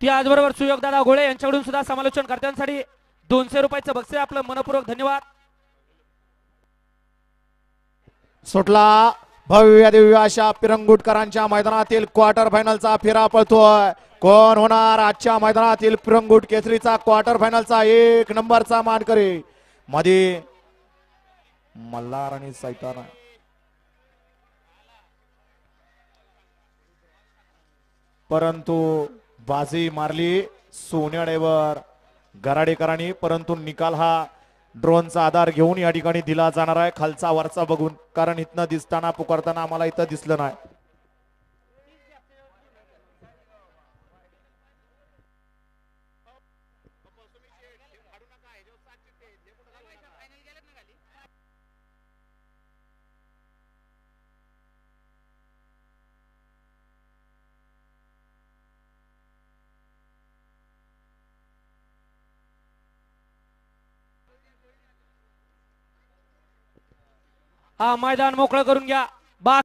त्याचबरोबर सुयोगदादा गोळे यांच्याकडून सुद्धा समालोचन कर्त्यांसाठी 200 रुपयाचं बक्षीस आपलं मनपूर्वक धन्यवाद. सुटला भव्य दिव्य अशा पिरंगुटकरांच्या मैदानातील क्वार्टर फायनलचा फेरा पळतोय. कोण होणार आजच्या मैदानातील पिरंगुट केसरीचा क्वार्टर फायनलचा 1 नंबरचा मानकरी. मध्ये मल्हार आणि सैताना परंतु बाजी मारली सोन्याडेवर गराडेकरांनी, परंतु निकाल हा ड्रोनचा आधार घेऊन या ठिकाणी दिला जाणार आहे, खालचा वरचा बघून, कारण इथनं दिसताना पुकारताना आम्हाला इथं दिसलं नाही. हा मैदान मोकळं करून घ्या.